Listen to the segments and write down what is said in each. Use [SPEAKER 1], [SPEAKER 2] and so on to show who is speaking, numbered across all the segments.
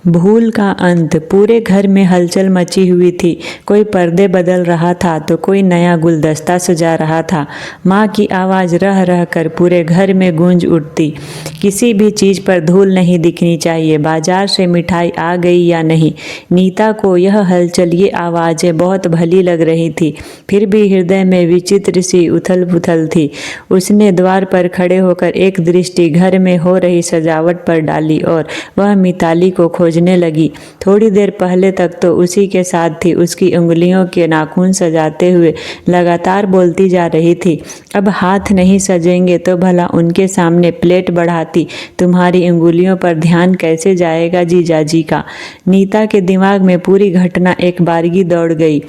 [SPEAKER 1] भूल का अंत। पूरे घर में हलचल मची हुई थी। कोई पर्दे बदल रहा था तो कोई नया गुलदस्ता सजा रहा था। माँ की आवाज़ रह रह कर पूरे घर में गूंज उठती। किसी भी चीज़ पर धूल नहीं दिखनी चाहिए। बाजार से मिठाई आ गई या नहीं। नीता को यह हलचल, ये आवाज़ें बहुत भली लग रही थी। फिर भी हृदय में विचित्र सी उथल पुथल थी। उसने द्वार पर खड़े होकर एक दृष्टि घर में हो रही सजावट पर डाली और वह मिताली को खोजने लगी। थोड़ी देर पहले तक तो उसी के साथ थी। उसकी उंगलियों के नाखून सजाते हुए लगातार बोलती जा रही थी, अब हाथ नहीं सजेंगे तो भला उनके सामने प्लेट बढ़ाती। तुम्हारी उंगलियों पर ध्यान कैसे जाएगा जीजाजी का। नीता के दिमाग में पूरी घटना एक बारगी दौड़ गई।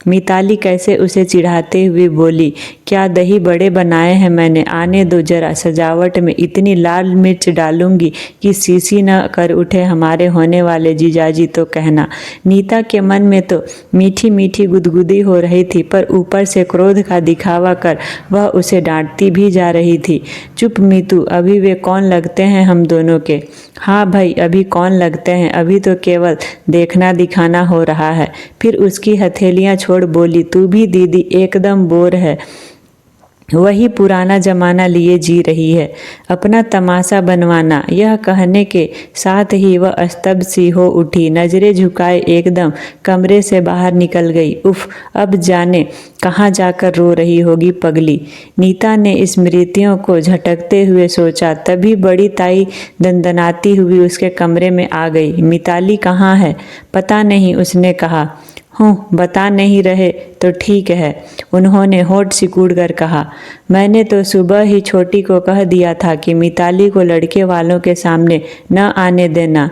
[SPEAKER 1] मिताली कैसे उसे चिढ़ाते हुए बोली, क्या दही बड़े बनाए हैं मैंने, आने दो जरा, सजावट में इतनी लाल मिर्च डालूंगी कि सीसी न कर उठे हमारे होने वाले जीजाजी तो कहना। नीता के मन में तो मीठी मीठी गुदगुदी हो रही थी, पर ऊपर से क्रोध का दिखावा कर वह उसे डांटती भी जा रही थी। चुप मीतू, अभी वे कौन लगते हैं हम दोनों के। हाँ भाई, अभी कौन लगते हैं, अभी तो केवल देखना दिखाना हो रहा है। फिर उसकी हथेलियां छोड़ बोली, तू भी दीदी एकदम बोर है, वही पुराना जमाना लिए जी रही है, अपना तमाशा बनवाना। यह कहने के साथ ही वह स्तब्ध सी हो उठी, नजरें झुकाए एकदम कमरे से बाहर निकल गई। उफ, अब जाने कहाँ जाकर रो रही होगी पगली। नीता ने स्मृतियों को झटकते हुए सोचा। तभी बड़ी ताई दंदनाती हुई उसके कमरे में आ गई। मिताली कहाँ है? पता नहीं, उसने कहा। बता नहीं रहे तो ठीक है, उन्होंने होठ सिकुड़ कर कहा। मैंने तो सुबह ही छोटी को कह दिया था कि मिताली को लड़के वालों के सामने न आने देना।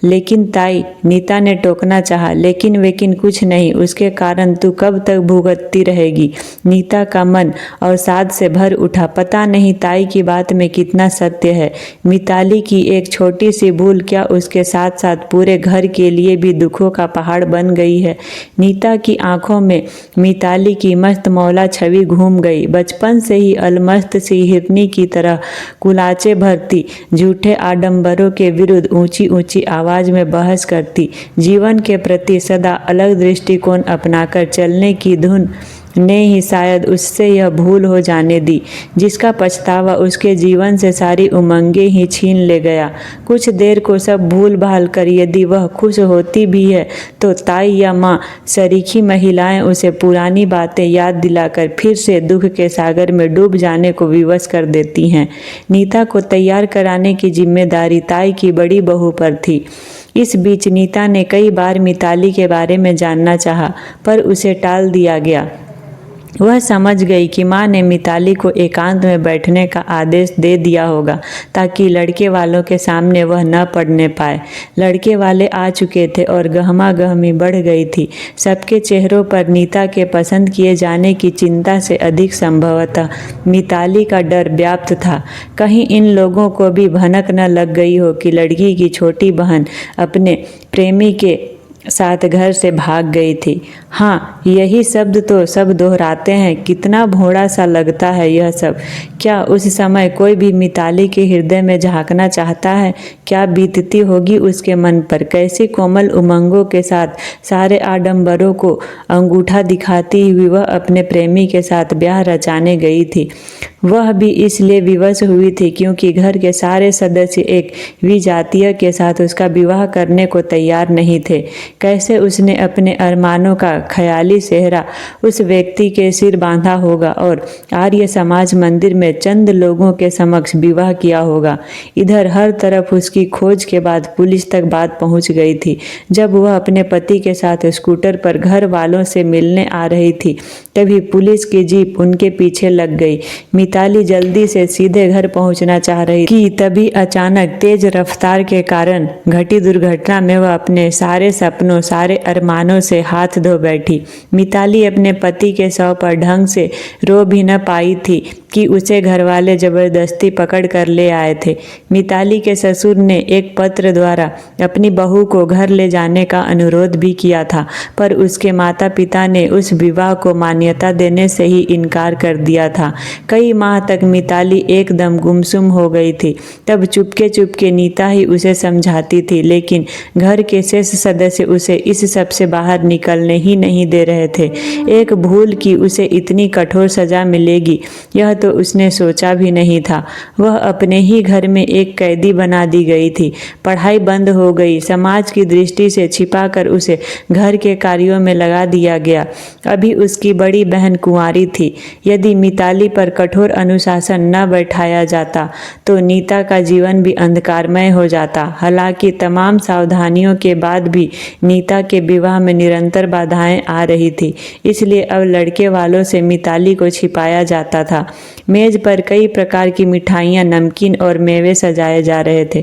[SPEAKER 1] लेकिन ताई, नीता ने टोकना चाहा, लेकिन कुछ नहीं, उसके कारण तू कब तक भुगतती रहेगी। नीता का मन अवसाद से भर उठा। पता नहीं ताई की बात में कितना सत्य है। मिताली की एक छोटी सी भूल क्या उसके साथ साथ पूरे घर के लिए भी दुखों का पहाड़ बन गई है। नीता की आंखों में मिताली की मस्त मौला छवि घूम गई। बचपन से ही अलमस्त सी हिरनी की तरह कुलाचे भरती, झूठे आडंबरों के विरुद्ध ऊंची ऊंची आवाज में बहस करती, जीवन के प्रति सदा अलग दृष्टिकोण अपनाकर चलने की धुन ने ही शायद उससे यह भूल हो जाने दी, जिसका पछतावा उसके जीवन से सारी उमंगें ही छीन ले गया। कुछ देर को सब भूल भाल कर यदि वह खुश होती भी है तो ताई या माँ सरीखी महिलाएं उसे पुरानी बातें याद दिलाकर फिर से दुख के सागर में डूब जाने को विवश कर देती हैं। नीता को तैयार कराने की जिम्मेदारी ताई की बड़ी बहू पर थी। इस बीच नीता ने कई बार मिताली के बारे में जानना चाहा, पर उसे टाल दिया गया। वह समझ गई कि माँ ने मिताली को एकांत में बैठने का आदेश दे दिया होगा ताकि लड़के वालों के सामने वह न पढ़ने पाए। लड़के वाले आ चुके थे और गहमा गहमी बढ़ गई थी। सबके चेहरों पर नीता के पसंद किए जाने की चिंता से अधिक संभवतः मिताली का डर व्याप्त था। कहीं इन लोगों को भी भनक न लग गई हो कि लड़की की छोटी बहन अपने प्रेमी के साथ घर से भाग गई थी। हाँ, यही शब्द तो सब दोहराते हैं। कितना भोड़ा सा लगता है यह सब। क्या उस समय कोई भी मिताली के हृदय में झांकना चाहता है? क्या बीतती होगी उसके मन पर? कैसी कोमल उमंगों के साथ सारे आडंबरों को अंगूठा दिखाती हुई वह अपने प्रेमी के साथ ब्याह रचाने गई थी। वह भी इसलिए विवश हुई थी क्योंकि घर के सारे सदस्य एक विजातीय के साथ उसका विवाह करने को तैयार नहीं थे। कैसे उसने अपने अरमानों का ख्याली सेहरा उस व्यक्ति के सिर बांधा होगा और आर्य समाज मंदिर में चंद लोगों के समक्ष विवाह किया होगा। इधर हर तरफ उसकी खोज के बाद पुलिस तक बात पहुंच गई थी। जब वह अपने पति के साथ स्कूटर पर घर वालों से मिलने आ रही थी तभी पुलिस की जीप उनके पीछे लग गई। मिताली जल्दी से सीधे घर पहुंचना चाह रही कि तभी अचानक तेज रफ्तार के कारण घटी दुर्घटना में वह अपने सारे सपनों सपनों सारे अरमानों से हाथ धो बैठी। मिताली अपने पति के शव पर ढंग से रो भी न पाई थी कि उसे घरवाले जबरदस्ती पकड़ कर ले आए थे। मिताली के ससुर ने एक पत्र द्वारा अपनी बहू को घर ले जाने का अनुरोध भी किया था, पर उसके माता पिता ने उस विवाह को मान्यता देने से ही इनकार कर दिया था। कई माह तक मिताली एकदम गुमसुम हो गई थी। तब चुपके चुपके नीता ही उसे समझाती थी, लेकिन घर के शेष सदस्य उसे इस सब से बाहर निकलने ही नहीं दे रहे थे। एक भूल की उसे इतनी कठोर सजा मिलेगी, यह तो उसने सोचा भी नहीं था। वह अपने ही घर में एक कैदी बना दी गई थी। पढ़ाई बंद हो गई। समाज की दृष्टि से छिपाकर उसे घर के कार्यों में लगा दिया गया। अभी उसकी बड़ी बहन कुंवारी थी। यदि मिताली पर कठोर अनुशासन न बैठाया जाता तो नीता का जीवन भी अंधकारमय हो जाता। हालांकि तमाम सावधानियों के बाद भी नीता के विवाह में निरंतर बाधाएं आ रही थी, इसलिए अब लड़के वालों से मिताली को छिपाया जाता था। मेज पर कई प्रकार की मिठाइयाँ, नमकीन और मेवे सजाए जा रहे थे।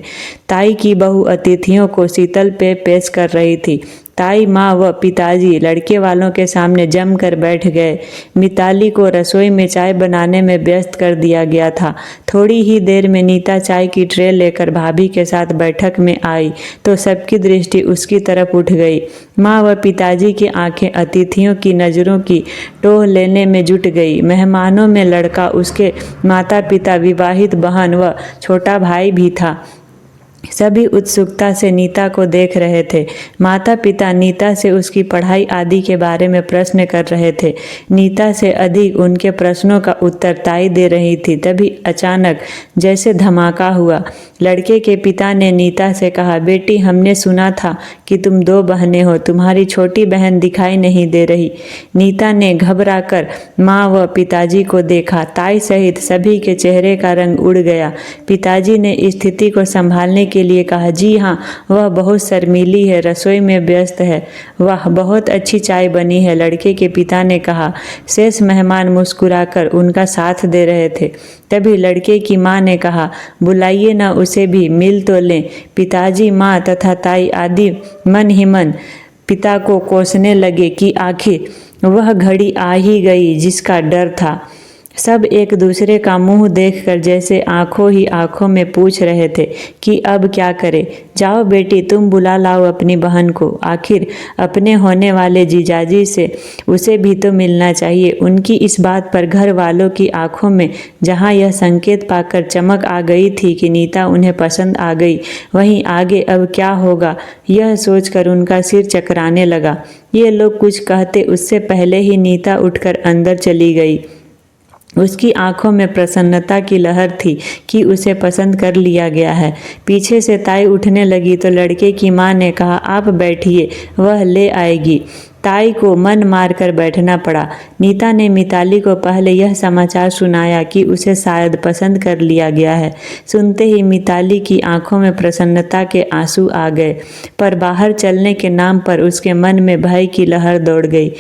[SPEAKER 1] ताई की बहू अतिथियों को शीतल पेय पेश कर रही थी। ताई, माँ व पिताजी लड़के वालों के सामने जम कर बैठ गए। मिताली को रसोई में चाय बनाने में व्यस्त कर दिया गया था। थोड़ी ही देर में नीता चाय की ट्रे लेकर भाभी के साथ बैठक में आई तो सबकी दृष्टि उसकी तरफ उठ गई। माँ व पिताजी की आंखें अतिथियों की नज़रों की टोह लेने में जुट गई। मेहमानों में लड़का, उसके माता पिता, विवाहित बहन व छोटा भाई भी था। सभी उत्सुकता से नीता को देख रहे थे। माता पिता नीता से उसकी पढ़ाई आदि के बारे में प्रश्न कर रहे थे। नीता से अधिक उनके प्रश्नों का उत्तर ताई दे रही थी। तभी अचानक जैसे धमाका हुआ। लड़के के पिता ने नीता से कहा, बेटी, हमने सुना था कि तुम 2 बहनें हो, तुम्हारी छोटी बहन दिखाई नहीं दे रही। नीता ने घबराकर माँ व पिताजी को देखा। ताई सहित सभी के चेहरे का रंग उड़ गया। पिताजी ने स्थिति को संभालने के लिए कहा, जी हाँ, वह बहुत शर्मीली है, रसोई में व्यस्त है। वाह, बहुत अच्छी चाय बनी है, लड़के के पिता ने कहा। शेष मेहमान मुस्कुराकर उनका साथ दे रहे थे। तभी लड़के की माँ ने कहा, बुलाइए ना उसे भी, मिल तो लें। पिताजी, माँ तथा ताई आदि मन ही मन पिता को कोसने लगे कि आखिर वह घड़ी आ ही गई जिसका डर था। सब एक दूसरे का मुंह देखकर जैसे आंखों ही आंखों में पूछ रहे थे कि अब क्या करें। जाओ बेटी, तुम बुला लाओ अपनी बहन को। आखिर अपने होने वाले जीजाजी से उसे भी तो मिलना चाहिए। उनकी इस बात पर घर वालों की आंखों में जहां यह संकेत पाकर चमक आ गई थी कि नीता उन्हें पसंद आ गई, वहीं आगे अब क्या होगा यह सोचकर उनका सिर चकराने लगा। ये लोग कुछ कहते उससे पहले ही नीता उठकर अंदर चली गई। उसकी आंखों में प्रसन्नता की लहर थी कि उसे पसंद कर लिया गया है। पीछे से ताई उठने लगी तो लड़के की माँ ने कहा, आप बैठिए, वह ले आएगी। ताई को मन मारकर बैठना पड़ा। नीता ने मिताली को पहले यह समाचार सुनाया कि उसे शायद पसंद कर लिया गया है। सुनते ही मिताली की आंखों में प्रसन्नता के आंसू आ गए, पर बाहर चलने के नाम पर उसके मन में भय की लहर दौड़ गई।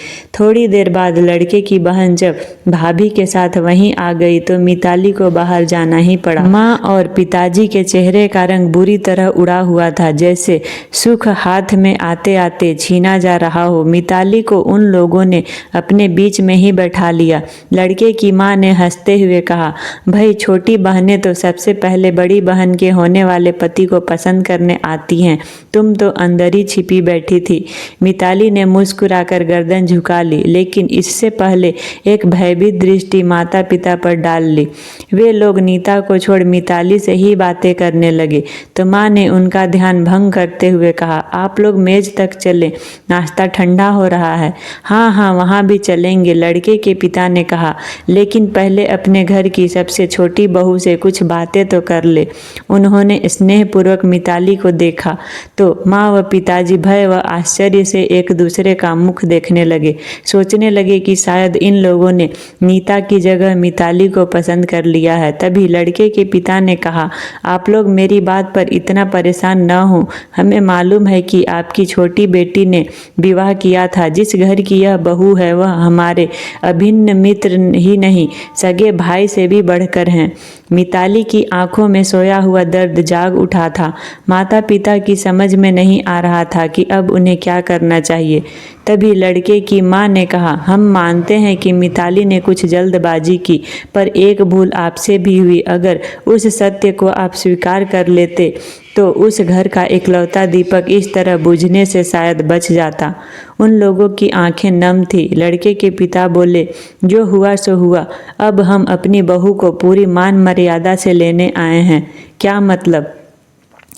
[SPEAKER 1] थोड़ी देर बाद लड़के की बहन जब भाभी के साथ वहीं आ गई तो मिताली को बाहर जाना ही पड़ा। माँ और पिताजी के चेहरे का रंग बुरी तरह उड़ा हुआ था, जैसे सुख हाथ में आते आते छीना जा रहा हो। मिताली को उन लोगों ने अपने बीच में ही बैठा लिया। लड़के की माँ ने हंसते हुए कहा, भाई, छोटी बहनें तो सबसे पहले बड़ी बहन के होने वाले पति को पसंद करने आती हैं, तुम तो अंदर ही छिपी बैठी थी। मिताली ने मुस्कुराकर गर्दन झुका ली, लेकिन इससे पहले एक भयभीत दृष्टि माता पिता पर डाल ली। वे लोग नीता को छोड़ मिताली से ही बातें करने लगे तो माँ ने उनका ध्यान भंग करते हुए कहा, आप लोग मेज तक चलें, नाश्ता ठंडा हो रहा है। हाँ हाँ, वहाँ भी चलेंगे, लड़के के पिता ने कहा, लेकिन पहले अपने घर की सबसे छोटी बहू से कुछ बातें तो कर ले। उन्होंने स्नेहपूर्वक मिताली को देखा तो माँ व पिताजी भय व आश्चर्य से एक दूसरे का मुख देखने लगे। सोचने लगे कि शायद इन लोगों ने नीता की जगह मिताली को पसंद कर लिया है। तभी लड़के के पिता ने कहा, आप लोग मेरी बात पर इतना परेशान न हो। हमें मालूम है कि आपकी छोटी बेटी ने विवाह किया था। जिस घर की यह बहू है वह हमारे अभिन्न मित्र ही नहीं, सगे भाई से भी बढ़कर हैं। मिताली की आंखों में सोया हुआ दर्द जाग उठा था। माता पिता की समझ में नहीं आ रहा था कि अब उन्हें क्या करना चाहिए। तभी लड़के की मां ने कहा, हम मानते हैं कि मिताली ने कुछ जल्दबाजी की, पर एक भूल आपसे भी हुई। अगर उस सत्य को आप स्वीकार कर लेते तो उस घर का इकलौता दीपक इस तरह बुझने से शायद बच जाता। उन लोगों की आंखें नम थी। लड़के के पिता बोले, जो हुआ सो हुआ, अब हम अपनी बहू को पूरी मान मर्यादा से लेने आए हैं। क्या मतलब?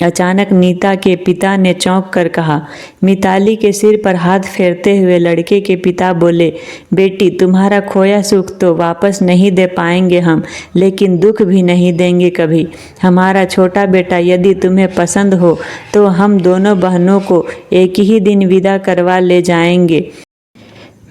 [SPEAKER 1] अचानक नीता के पिता ने चौंक कर कहा। मिताली के सिर पर हाथ फेरते हुए लड़के के पिता बोले, बेटी, तुम्हारा खोया सुख तो वापस नहीं दे पाएंगे हम, लेकिन दुख भी नहीं देंगे कभी। हमारा छोटा बेटा यदि तुम्हें पसंद हो तो हम दोनों बहनों को एक ही दिन विदा करवा ले जाएंगे।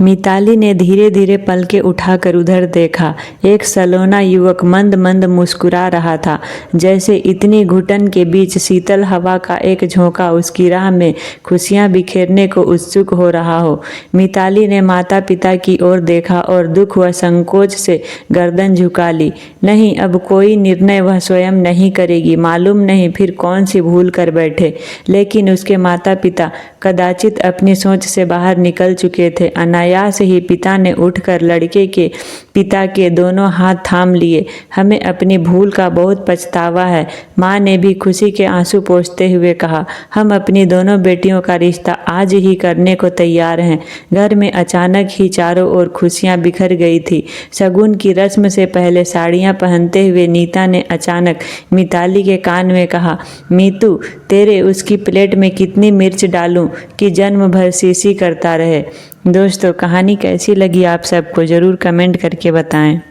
[SPEAKER 1] मिताली ने धीरे धीरे पलकें उठाकर उधर देखा। एक सलोना युवक मंद मंद मुस्कुरा रहा था, जैसे इतनी घुटन के बीच शीतल हवा का एक झोंका उसकी राह में खुशियां बिखेरने को उत्सुक हो रहा हो। मिताली ने माता पिता की ओर देखा और दुख व संकोच से गर्दन झुका ली। नहीं, अब कोई निर्णय वह स्वयं नहीं करेगी। मालूम नहीं फिर कौन सी भूल कर बैठे। लेकिन उसके माता पिता कदाचित अपनी सोच से बाहर निकल चुके थे। अनायास ही पिता ने उठकर लड़के के पिता के दोनों हाथ थाम लिए। हमें अपनी भूल का बहुत पछतावा है, माँ ने भी खुशी के आंसू पोंछते हुए कहा। हम अपनी दोनों बेटियों का रिश्ता आज ही करने को तैयार हैं। घर में अचानक ही चारों ओर खुशियां बिखर गई थी। शगुन की रस्म से पहले साड़ियां पहनते हुए नीता ने अचानक मिताली के कान में कहा, मीतू, तेरे उसकी प्लेट में कितनी मिर्च डालूं कि जन्म भर सी करता रहे। दोस्तों, कहानी कैसी लगी आप सबको ज़रूर कमेंट करके बताएं।